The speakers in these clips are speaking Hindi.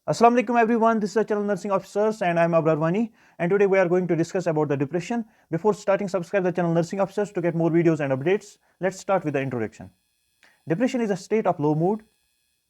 Assalamu alaikum everyone, this is Channel Nursing Officers and I am Abrar Wani, and today we are going to discuss about the depression. Before starting, subscribe the Channel Nursing Officers to get more videos and updates. Let's start with the introduction. Depression is a state of low mood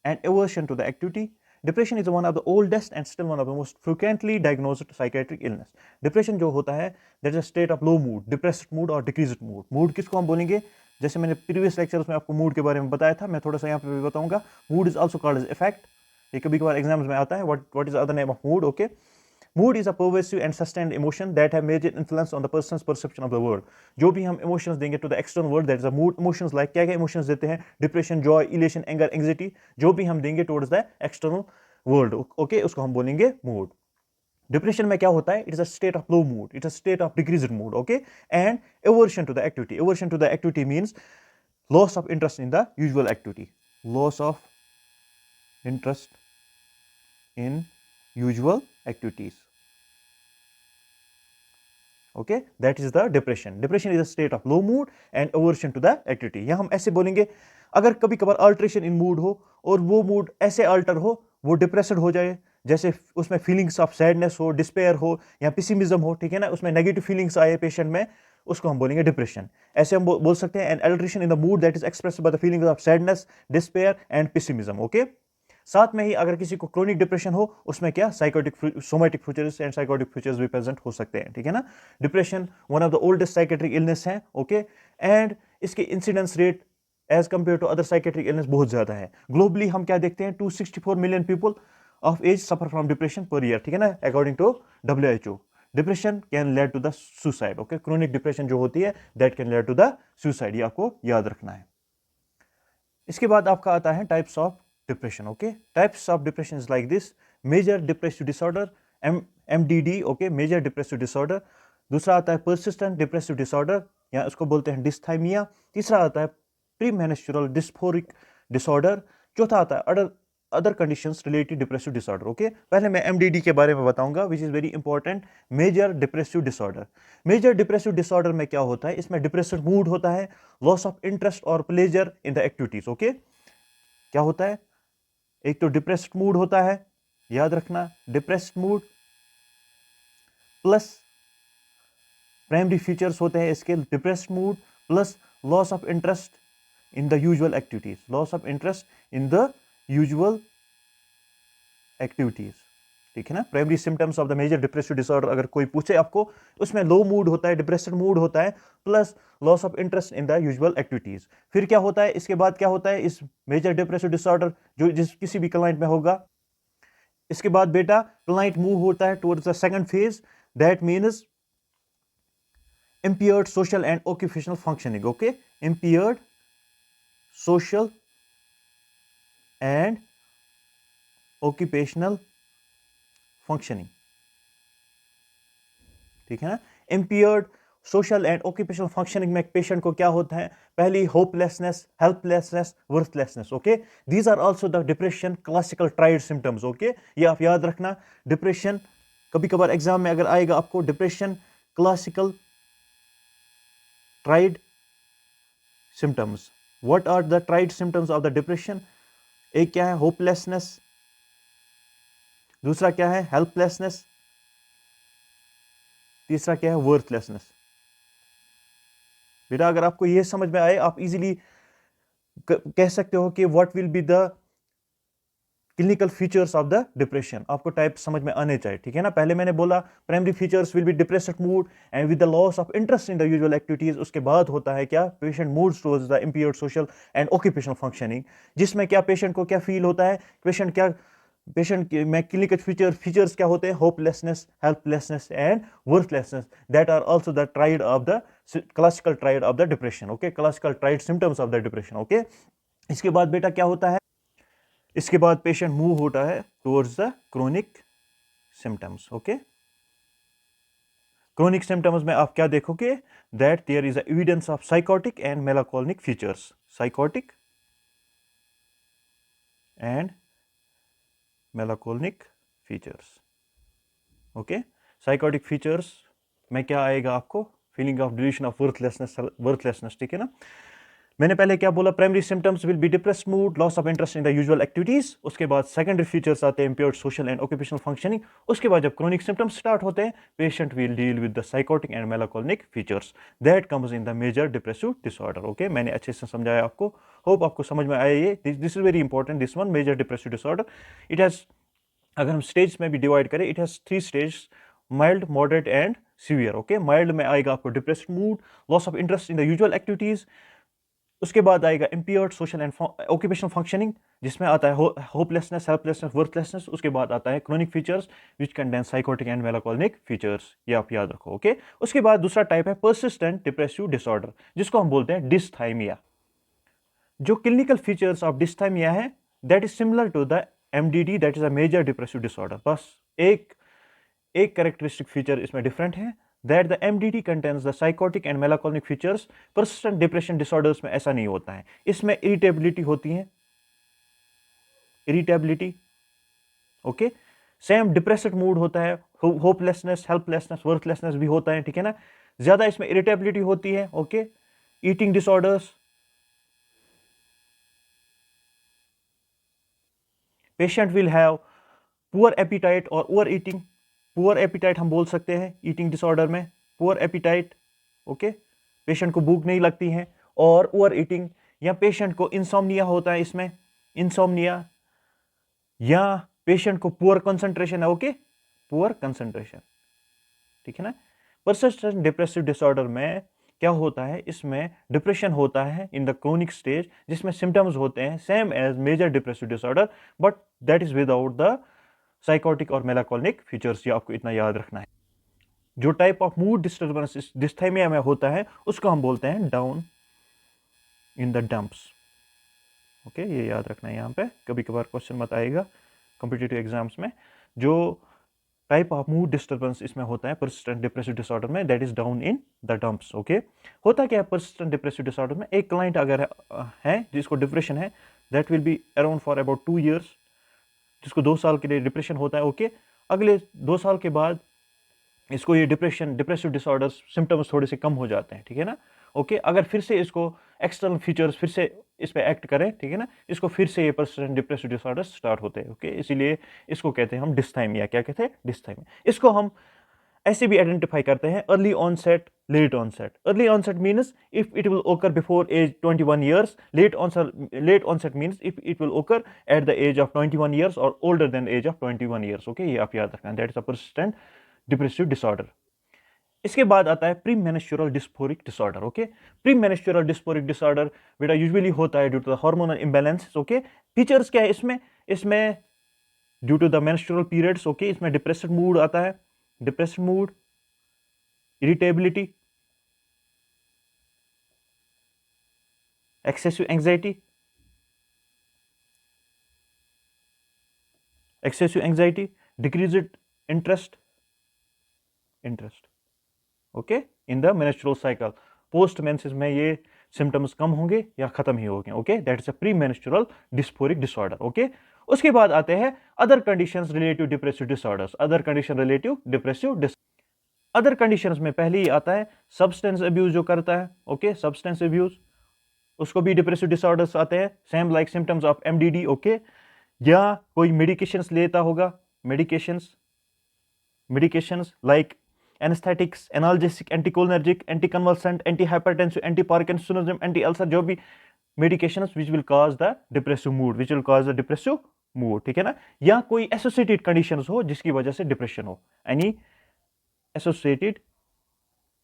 and aversion to the activity. Depression is one of the oldest and still one of the most frequently diagnosed psychiatric illness. Depression जो होता है that is a state of low mood, depressed mood और decreased mood. Mood किसको हम बोलेंगे? जैसे मैंने प्रीवियस लेक्चर्स में आपको मूड के बारे में बताया था, मैं थोड़ा सा यहाँ पे भी बताऊंगा. Mood is also called as affect. ये कभी कभार एग्जाम्स में आता है. What is other name of mood? Okay, mood is a pervasive and sustained emotion that have major influence on the person's perception of the world. जो भी हम इमोशंस देंगे to the external world, that is a mood. Emotions like क्या क्या इमोशंस देते हैं? Depression, joy, elation, anger, anxiety. जो भी हम देंगे towards the external world, okay, उसको हम बोलेंगे मूड. डिप्रेशन में क्या होता है? It is a state of low mood, it is a state of decreased mood, okay, and aversion to the activity. Aversion to the activity means loss of interest in the usual activity. Loss of interest in usual activities. Okay, that is the depression. Depression is a state of low mood and aversion to the activity. यहाँ हम ऐसे बोलेंगे, अगर कभी कभार अल्ट्रेशन इन मूड हो और वो मूड ऐसे अल्टर हो, वो डिप्रेस्ड हो जाए, जैसे उसमें फीलिंग्स ऑफ सैडनेस हो, डिस्पेयर हो या पिसिमिज्म हो, ठीक है ना, उसमें नेगेटिव फीलिंग्स आए पेशेंट में, उसको हम बोलेंगे डिप्रेशन. ऐसे हम बोल सकते हैं an alteration in the mood that is expressed by the feelings of sadness, despair and pessimism. Okay, साथ में ही अगर किसी को क्रोनिक डिप्रेशन हो, उसमें क्या psychotic somatic features and psychotic features भी प्रेजेंट हो सकते हैं, ठीक है ना. Depression one of the oldest psychiatric illness है, ओके, एंड इसके incidence rate as compare to other psychiatric illness बहुत ज्यादा है. ग्लोबली हम क्या देखते हैं? 264 million people of age suffer from depression per year, ठीक है ना, according to WHO. Depression can lead to the suicide. Okay, chronic depression जो होती है that can lead to the suicide, ये आपको याद रखना है. इसके बाद आपका आता है types of depression. Okay, types of depression is like this: major depressive disorder, MDD, okay, major depressive disorder. दूसरा आता है परसिस्टेंट डिप्रेसिव डिसऑर्डर, या उसको बोलते हैं डिस्थाइमिया. तीसरा आता है प्रीमेंस्ट्रुअल डिस्फोरिक डिसऑर्डर. चौथा आता है other conditions related depressive disorder. Okay, पहले मैं MDD के बारे में बताऊंगा, which is very important. Major depressive disorder. Major depressive disorder में क्या होता है? इसमें डिप्रेसिव मूड होता है, लॉस ऑफ इंटरेस्ट और pleasure in the activities. Okay, क्या होता है? एक तो डिप्रेस्ड मूड होता है, याद रखना, depressed mood plus primary features होते हैं इसके, depressed mood plus loss of interest in the usual activities. Loss of interest in the usual activities, ठीक है ना. Primary symptoms of the major depressive disorder अगर कोई पूछे आपको, उसमें लो मूड होता है, डिप्रेस्ड मूड होता है, plus loss of interest in the usual activities. फिर क्या होता है? इसके बाद क्या होता है इस मेजर डिप्रेसिव डिसऑर्डर जो जिस किसी भी क्लाइंट में होगा, इसके बाद बेटा क्लाइंट मूव होता है towards the second phase, that means impaired social and occupational functioning. Okay, impaired social and occupational functioning, ठीक है ना. impaired social and occupational functioning में पेशेंट को क्या होता है? पहली hopelessness, helplessness, worthlessness. Okay, these are also the depression classical triad symptoms. Okay, ये आप याद रखना. डिप्रेशन कभी कभार एग्जाम में अगर आएगा आपको, depression classical triad symptoms. What are the triad symptoms of the depression? एक क्या है? होपलेसनेस. दूसरा क्या है? हेल्पलेसनेस. तीसरा क्या है? वर्थलेसनेस. बेटा अगर आपको यह समझ में आए, आप इजीली कह सकते हो कि what will be the clinical features of the depression. आपको टाइप समझ में आने चाहिए, ठीक है ना. पहले मैंने बोला primary features will be depressed mood and with the loss of interest in the usual activities. उसके बाद होता है क्या? Patient moods towards the impaired social and occupational functioning, जिसमें क्या पेशेंट को क्या फील होता है? पेशेंट में क्लिनिकल फीचर्स क्या होते हैं? Hopelessness, helplessness and worthlessness. That are also the triad of the classical triad of the depression. Okay, classical triad symptoms of the depression. Okay, इसके बाद बेटा क्या होता है? इसके बाद पेशेंट मूव होता है towards the chronic symptoms. Okay, chronic symptoms में आप क्या देखोगे? That there is evidence of psychotic and melancholic features. Psychotic and melancholic features. Okay, psychotic features में क्या आएगा आपको? Feeling of delusion of worthlessness, ठीक है ना. मैंने पहले क्या बोला, primary symptoms will be depressed mood, loss of interest in the usual activities. उसके बाद सेकेंडरी फीचर्स आते हैं impaired social and occupational functioning. उसके बाद जब क्रोनिक सिम्टम्स स्टार्ट होते हैं, patient will deal with the psychotic and melancholic features that comes in the major depressive disorder. Okay, मैंने अच्छे से समझाया आपको, होप आपको समझ में आया ये। This is very important, this one major depressive disorder. It has, अगर हम स्टेज में भी डिवाइड करें, it has 3 stage, mild, moderate and severe. Okay, mild में आएगा आपको depressed mood, loss of interest in the usual activities. उसके बाद आएगा impaired social and occupational functioning, जिसमें आता है होपलेसनेस, हेल्पलेसनेस, वर्थलेसनेस। उसके बाद आता है chronic features which contain psychotic and melancholic features, ये आप याद रखो। ओके, उसके बाद दूसरा टाइप है पर्सिस्टेंट डिप्रेसिव डिसऑर्डर, जिसको हम बोलते हैं डिस्थाइमिया। जो क्लिनिकल फीचर्स ऑफ डिस्थाइमिया है, that is similar to the MDD, that is a major depressive disorder. बस एक कैरेक्टरिस्टिक फीचर इसमें डिफरेंट है, that the MDD contains the psychotic and melancholic features। persistent depression disorders में ऐसा नहीं होता है, इसमें irritability होती है, irritability। Okay, same depressive mood होता है, होपलेसनेस, हेल्पलेसनेस, वर्थलेसनेस भी होता है, ठीक है ना। ज्यादा इसमें इरिटेबिलिटी होती है। Okay, eating disorders, patient will have poor appetite और ओवर ईटिंग। पुअर एपिटाइट हम बोल सकते हैं ईटिंग डिसऑर्डर में, पुअर एपिटाइट। ओके, पेशेंट को भूख नहीं लगती है, और ओवर ईटिंग, या पेशेंट को इंसोम्निया होता है इसमें, इंसोम्निया, या पेशेंट को पुअर कंसंट्रेशन है। ओके, पुअर कंसंट्रेशन, ठीक है ना। परसिस्टेंट डिप्रेसिव डिसऑर्डर में क्या होता है, इसमें डिप्रेशन होता है इन द क्रोनिक स्टेज, जिसमें सिम्टम्स होते हैं same as major depressive disorder, but that is without the psychotic और मेलाकोलिक फीचर्स। ये आपको इतना याद रखना है। जो टाइप ऑफ मूड डिस्टर्बेंस डिस्थाइमिया में होता है, उसको हम बोलते हैं down in the dumps. Okay, ये याद रखना है, यहाँ पे कभी कभार क्वेश्चन मत आएगा कॉम्पिटिटिव एग्जाम्स में। जो टाइप ऑफ मूड डिस्टर्बेंस इसमें होता है परसिस्टेंट डिप्रेसिव डिसऑर्डर में, that is down in the dumps. Okay, होता क्या है परसिस्टेंट डिप्रेसिव डिसऑर्डर में, एक क्लाइंट अगर है जिसको डिप्रेशन है, that will be around for about 2 years, जिसको 2 साल के लिए डिप्रेशन होता है। ओके, अगले 2 साल के बाद इसको ये डिप्रेसिव डिसऑर्डर्स सिम्टम्स थोड़े से कम हो जाते हैं, ठीक है ना। ओके, अगर फिर से इसको एक्सटर्नल फीचर्स फिर से इस पे एक्ट करें, ठीक है ना, इसको फिर से ये पर्सिस्टेंट डिप्रेसिव डिसऑर्डर्स स्टार्ट होते हैं। ओके, इसीलिए इसको कहते हैं हम डिस्थाइमिया। क्या कहते हैं? डिस्थाइमिया। इसको हम ऐसे भी आइडेंटिफाई करते हैं, early onset, late onset. Early onset means if it will occur before age 21 years, late onset means if it will occur at the age of 21 years और older than age of 21 years। Okay, ये आप याद रखना, that is a persistent depressive disorder. इसके बाद आता है pre menstrual dysphoric disorder. Okay, pre menstrual dysphoric disorder बेटा यूजुअली होता है due to the hormonal imbalance. Okay, features क्या है इसमें due to the menstrual periods. Okay, इसमें डिप्रेस्ड मूड आता है, depressed mood, irritability, excessive anxiety, decreased interest, okay, in the menstrual cycle. Post menses में ये सिम्टम्स कम होंगे या खत्म ही होंगे। Okay, that is a pre menstrual dysphoric disorder. Okay, उसके बाद आते हैं other conditions relative depressive disorders. Other condition relative depressive other conditions में पहले ही आता है सब्सटेंस अब्यूज जो करता है। ओके, सब्सटेंस अब्यूज, उसको भी डिप्रेसिव डिसऑर्डर्स आते हैं, same like symptoms of MDD. Okay, या कोई मेडिकेशंस लेता होगा, medications like anaesthetics, analgesic, anticholinergic, anticonvulsant, antihypertensive, antiparkinsonism, anti ulcer, जो भी medications which will cause the depressive mood, ठीक है ना। या कोई एसोसिएटेड कंडीशंस हो जिसकी वजह से डिप्रेशन हो, एनी एसोसिएटेड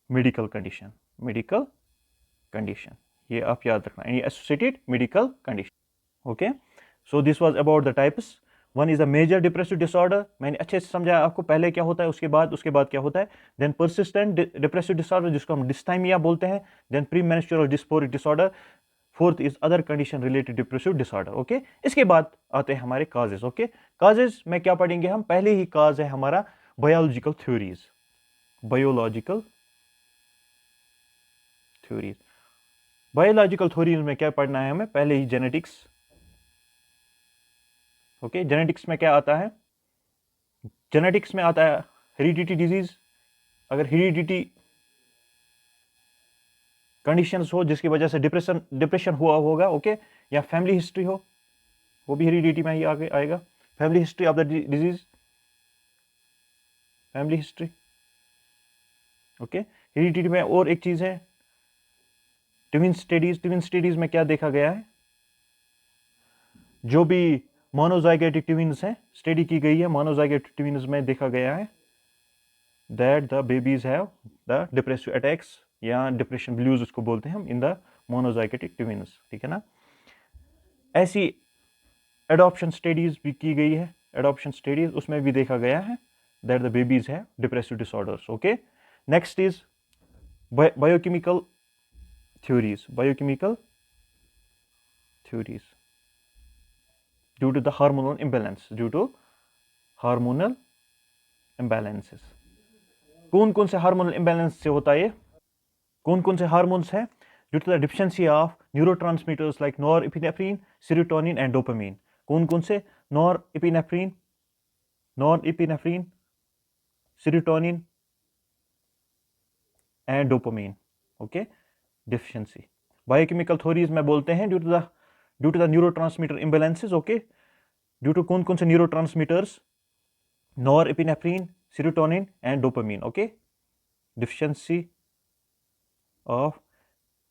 मेडिकल कंडीशन, ये आप याद रखना, any associated medical condition. Okay, so this was about the types. One is a major depressive disorder, मैंने अच्छे से समझाया आपको पहले क्या होता है, उसके बाद क्या होता है। देन परसिस्टेंट डिप्रेसिव डिसऑर्डर, जिसको हम डिस्थाइमिया बोलते हैं। Then pre menstrual dysphoric disorder. Fourth is other condition related depressive disorder. Okay, इसके बाद आते हैं हमारे काजेस। ओके, काजेस में क्या पढ़ेंगे हम, पहले ही काज है हमारा बायोलॉजिकल थ्योरीज। बायोलॉजिकल थ्योरीज में क्या पढ़ना है हमें, पहले ही जेनेटिक्स। ओके, जेनेटिक्स में क्या आता है, जेनेटिक्स में आता है हेरिडिटी डिजीज। अगर हेरिडिटी कंडीशंस हो जिसकी वजह से डिप्रेशन हुआ होगा, ओके, या फैमिली हिस्ट्री हो, वो भी हेरिडिटी में ही आगे आएगा, family history of the disease, family history, okay. Heredity में और एक चीज है ट्विन स्टडीज में क्या देखा गया है, जो भी मोनोजाइगोटिक ट्विन्स हैं स्टडी की गई है, मोनोजाइगोटिक ट्विन्स में देखा गया है that the babies have the depressive attacks या डिप्रेशन ब्लूज उसको बोलते हैं हम इन द मोनोजाइगोटिक ट्विन्स, ठीक है ना। ऐसी एडॉप्शन स्टडीज भी की गई है, एडॉप्शन स्टडीज उसमें भी देखा गया है that the babies have depressive disorders, okay. Next is biochemical theories, biochemical theories due to the hormonal imbalance, due to hormonal imbalances। कौन कौन से हार्मोनल इम्बैलेंस से होता है ये, कौन कौन से हार्मोन्स हैं, due to the deficiency of neurotransmitters like norepinephrine, serotonin and dopamine. कौन कौन से, norepinephrine, serotonin and dopamine, okay, deficiency. Biochemical theories में बोलते हैं due to the neurotransmitter imbalances, okay, due to कौन कौन से neurotransmitters, norepinephrine, serotonin and dopamine, okay, deficiency of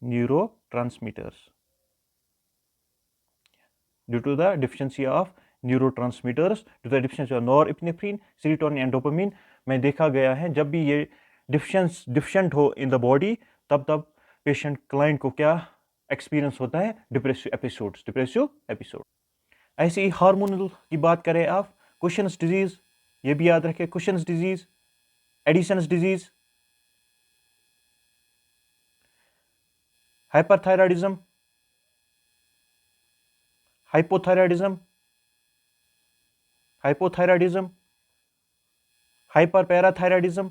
neurotransmitters, due to the deficiency of neurotransmitters, due to the deficiency of norepinephrine, serotonin and dopamine में देखा गया है जब भी ये डिफिशेंट हो इन द बॉडी तब पेशेंट क्लाइंट को क्या एक्सपीरियंस होता है, डिप्रेसिव एपिसोड। ऐसे ही हार्मोनल की बात करें आप, कुशन्स डिजीज, ये भी याद रखें, Cushing's disease, Addison's disease, hyperthyroidism, hypothyroidism, hyperparathyroidism,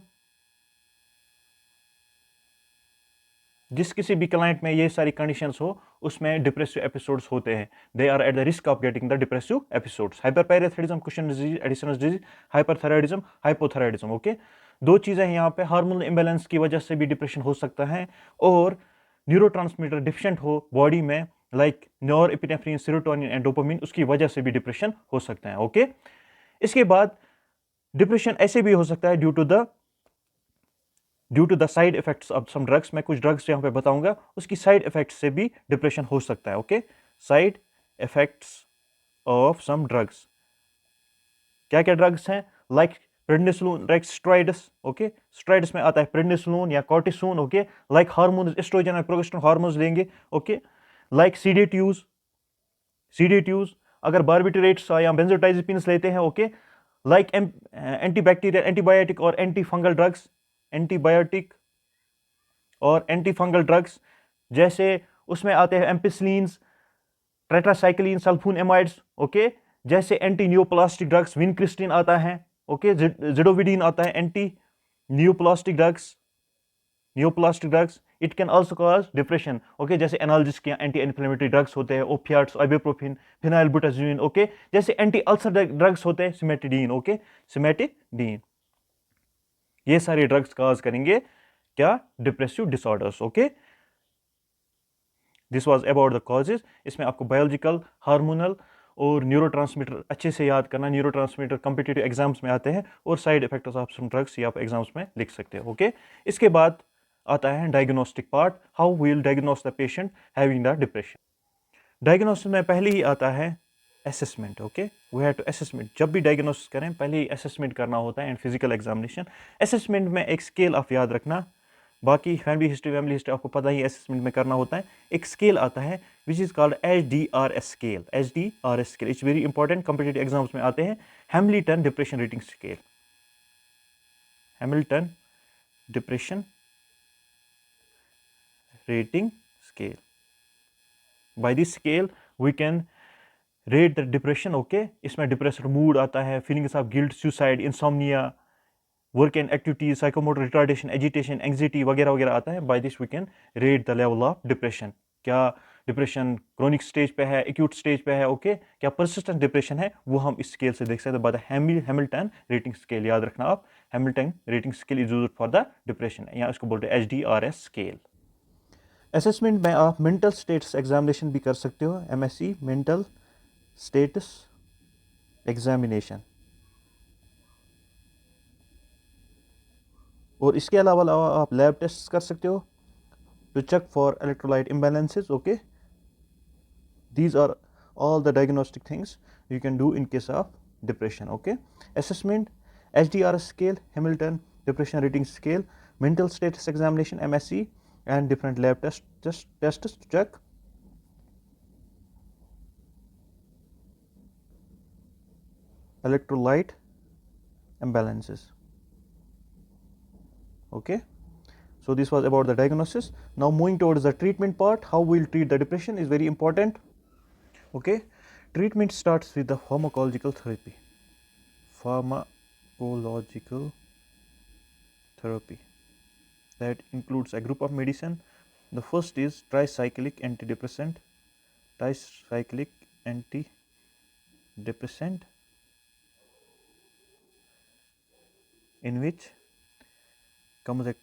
जिस किसी भी क्लाइंट में ये सारी कंडीशंस हो उसमें डिप्रेसिव एपिसोड्स होते हैं, they are at the risk of getting the depressive episodes. Hyperparathyroidism, Cushing's disease, Addison's disease, hyperthyroidism, hypothyroidism, okay. दो चीजें हैं यहाँ पे, हार्मोनल इंबैलेंस की वजह से भी डिप्रेशन हो सकता है और न्यूरोट्रांसमीटर डिफिशिएंट हो बॉडी में like norepinephrine, serotonin and dopamine, उसकी वजह से भी डिप्रेशन हो सकता है, ओके। इसके बाद डिप्रेशन ऐसे भी हो सकता है due to the side effects of some drugs. मैं कुछ ड्रग्स यहाँ पे बताऊंगा, उसकी साइड इफेक्ट्स से भी डिप्रेशन हो सकता है, okay. Side effects of some drugs, क्या क्या ड्रग्स हैं, like prednisolone, like steroids, okay, steroids में आता है प्रेडनिसोलोन या cortisone, okay, like hormones, estrogen और प्रोजेस्टेरोन हार्मोन्स लेंगे, ओके, लाइक सीडेटिव्स, अगर बार्बिट्रेट्स या बेंजोडाइजेपिन्स लेते हैं, ओके, लाइक एंटीबैक्टीरियल, एंटीबायोटिक और एंटीफंगल ड्रग्स, एंटीबायोटिक और एंटीफंगल ड्रग्स, जैसे उसमें आते हैं एम्पिसिलिन्स, टेट्रासाइक्लिन, सल्फोनेमाइड्स, ओके, जैसे एंटी न्यूप्लास्टिक ड्रग्स, विनक्रिस्टिन आता है, ओके, जिडोविडिन आता है, anti neoplastic drugs, it can also cause depression, okay, जैसे एनाल्जेसिक या एंटी इन्फ्लेमेटरी ड्रग्स होते हैं, ओपियाट्स, इबुप्रोफेन, फिनाइलबुटाजोलिन, ओके, जैसे एंटी अल्सर ड्रग्स होते हैं, सिमेटिडीन, ओके, सिमेटिडीन, ये सारे ड्रग्स कॉज करेंगे क्या, depressive disorders, okay. This was about the causes. इसमें आपको बायोलॉजिकल, हार्मोनल और न्यूरोट्रांसमीटर अच्छे से याद करना, न्यूरोट्रांसमीटर कॉम्पिटिटिव एग्जाम्स में आते हैं और side effects of some drugs ये आप एग्जाम्स में लिख सकते हो, ओके। इसके बाद आता है diagnostic part, how will diagnose the patient having the depression. Diagnosis में पहले ही आता है assessment, okay, we have to assessment, जब भी डायग्नोसिस करें पहले ही असेसमेंट करना होता है एंड फिजिकल एग्जामिनेशन। असेसमेंट में एक स्केल आप याद रखना, बाकी फैमिली हिस्ट्री आपको पता ही असेसमेंट में करना होता है। एक स्केल आता है which is called HDRS scale, HDRS scale, it's very important, competitive exams में आते हैं। Hamilton depression rating scale, Hamilton depression rating scale, by this scale we can rate the depression, okay. इसमें डिप्रेशन मूड आता है, feelings of guilt, suicide, insomnia, work and activities, psychomotor retardation, agitation, anxiety वगैरह वगैरह आता है। By this we can rate the level of depression, क्या डिप्रेशन क्रोनिक स्टेज पे है, एक्यूट स्टेज पे है, ओके, क्या परसिस्टेंट डिप्रेशन है, वो हम इस स्केल से देख सकते हैं। By the Hamilton rating scale, याद रखना आप, Hamilton rating scale is used for the depression, या इसको बोलते हैं HDRS स्केल। असेसमेंट में आप मेंटल स्टेटस एग्जामिनेशन भी कर सकते हो, MSc मेंटल स्टेटस एग्जामिनेशन। और इसके अलावा आप लैब टेस्ट कर सकते हो to check for electrolyte imbalances. Okay, these are all the diagnostic things you can do in case of depression. Okay, assessment, HDRS scale, Hamilton depression rating scale, mental status examination, MSc, and different lab tests to check electrolyte imbalances. Okay, so this was about the diagnosis. Now moving towards the treatment part, how we'll treat the depression is very important. Okay, treatment starts with the pharmacological therapy. Pharmacological therapy that includes a group of medicine. The first is tricyclic antidepressant. Tricyclic antidepressant, in which comes a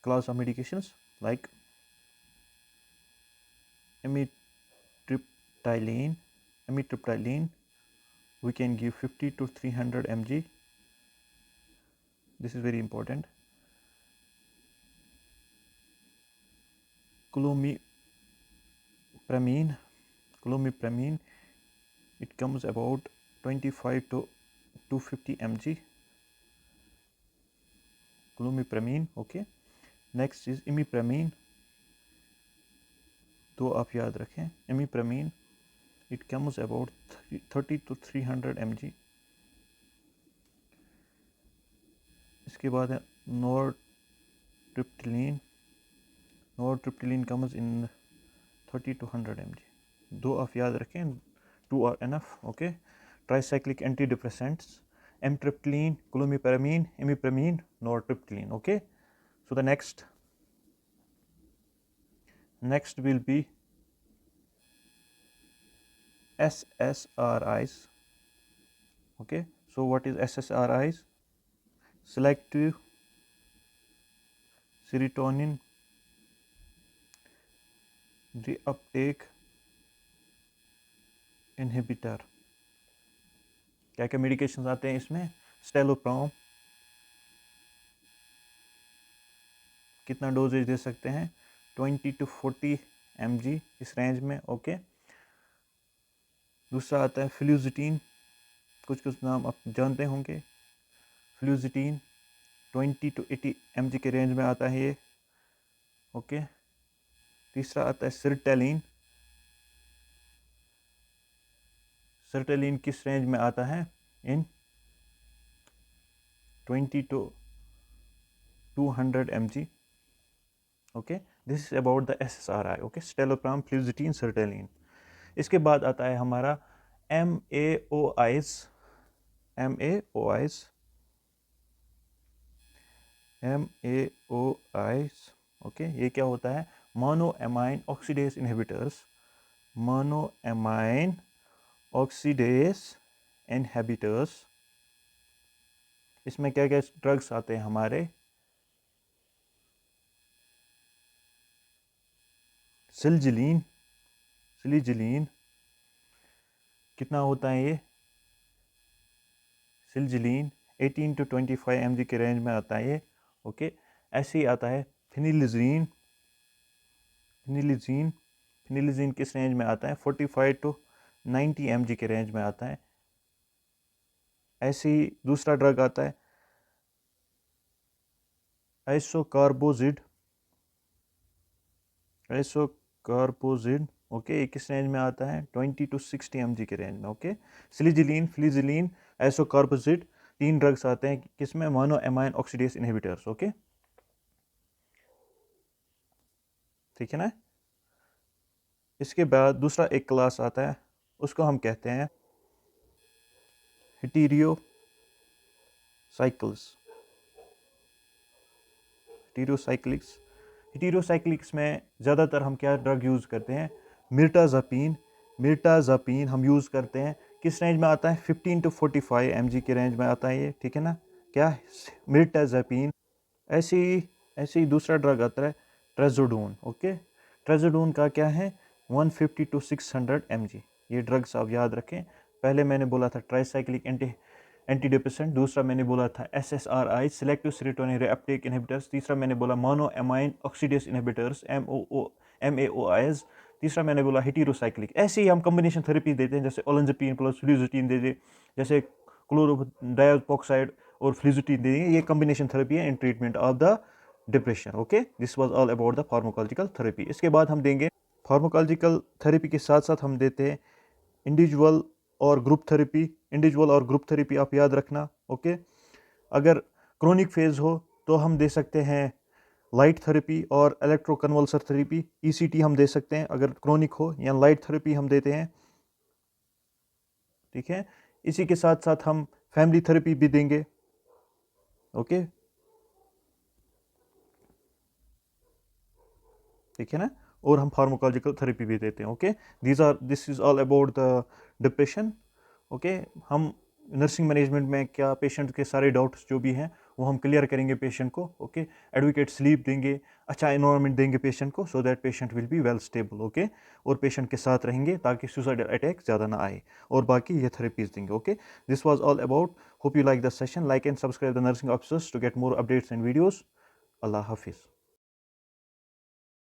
class of medications like amitriptyline. We can give 50 to 300 mg. This is very important. Clomipramine, it comes about 25 to 250 mg. Clomipramine. Okay, next is imipramine. तो आप याद रखें, imipramine, it comes about 30 to 300 mg. इसके बाद है nortriptyline comes in 30 to 100 mg. दो आप याद रखें, 2 are enough. Okay, tricyclic antidepressants, amitriptyline, clomipramine, imipramine, nortriptyline. Okay, so the next will be SSRIs. Okay, so what is SSRIs? Selective serotonin reuptake inhibitor. क्या क्या मेडिकेशंस आते हैं इसमें? स्टेलोप्राम, कितना डोजेज दे सकते हैं? 20 to 40 mg, इस रेंज में. ओके, दूसरा आता है फ्लूजिटीन. कुछ नाम आप जानते होंगे. फ्लूजिटीन 20 to 80 mg के रेंज में आता है ये. ओके, तीसरा आता है सर्टेलिन किस रेंज में आता है? In 20 to 200 mg. Okay, this is about the SSRI. Okay, citalopram, fluoxetine, sertraline. इसके बाद आता है हमारा MAOIs. ओके, ये क्या होता है? मोनोएमाइन ऑक्सीडेज इनहिबिटर्स. इसमें क्या क्या ड्रग्स आते हैं हमारे? सिलिजिलीन, कितना होता है ये? सिलिजिलीन 18 to 25 mg के रेंज में आता है ये. ओके, ऐसे ही आता है फिनिलिजीन किस रेंज में आता है? 45 to 90 mg के रेंज में आता है. ऐसे ही दूसरा ड्रग आता है आइसोकार्बोजिड. ओके, ये किस रेंज में आता है? 20 to 60 mg के रेंज में. ओके, सिलिजिलीन, फ्लूजिलीन, आइसोकार्बोजिड, 3 ड्रग्स आते हैं किसमें? मोनोएमाइन ऑक्सीडेज इनहिबिटर्स. ओके, ठीक है ना. इसके बाद दूसरा एक क्लास आता है, उसको हम कहते हैं हेटेरोसाइक्लिक्स में ज़्यादातर हम क्या ड्रग यूज़ करते हैं? मिर्टाज़ापीन हम यूज़ करते हैं. किस रेंज में आता है? 15 to 45 mg के रेंज में आता है ये. ठीक है ना, क्या? मिर्टाज़ापीन. ऐसे ही दूसरा ड्रग आता है ट्रेजोडोन. ओके, ट्रेजोडोन का क्या है 150 to 600 mg। ये ड्रग्स आप याद रखें। पहले मैंने बोला था ट्राइसाइक्लिक एंटी डिप्रेसेंट, दूसरा मैंने बोला था SSRI selective serotonin reuptake inhibitors, तीसरा मैंने बोला mono amine oxidase inhibitors MAOIs, तीसरा मैंने बोला हेटेरोसाइक्लिक। ऐसे ही हम कॉम्बिनेशन थेरेपी देते हैं, जैसे ओलेंजापिन प्लस फ्लूजोटिन दे दे, जैसे क्लोरोडाइऑक्साइड और फ्लूजोटिन दे देंगे। ये कॉम्बिनेशन थेरेपी है in treatment of the depression. Okay, this was all about the pharmacological therapy. इसके बाद हम देंगे फार्माकोलॉजिकल थेरेपी के साथ साथ हम देते हैं इंडिविजुअल और ग्रुप थेरेपी। इंडिविजुअल और ग्रुप थेरेपी आप याद रखना। ओके, अगर क्रोनिक फेज हो तो हम दे सकते हैं लाइट थेरेपी और इलेक्ट्रोकन्वल्सर थेरेपी, ECT हम दे सकते हैं अगर क्रोनिक हो, या लाइट थेरेपी हम देते हैं। ठीक है, इसी के साथ साथ हम फैमिली थेरेपी भी देंगे। ओके, ठीक है ना, और हम फार्माकोलॉजिकल थेरेपी भी देते हैं। Okay, this is all about the depression. Okay, हम नर्सिंग मैनेजमेंट में क्या पेशेंट के सारे डाउट्स जो भी हैं वो हम क्लियर करेंगे पेशेंट को। ओके, एडवोकेट स्लीप देंगे, अच्छा इन्वायरमेंट देंगे पेशेंट को, so that patient will be well stable. Okay, और पेशेंट के साथ रहेंगे ताकि सुसाइडल अटैक ज़्यादा ना आए, और बाकी ये थेरेपीज देंगे। Okay, this was all about, hope you like the session, like and subscribe the nursing officers to get more updates and videos. अल्लाह हाफिज़।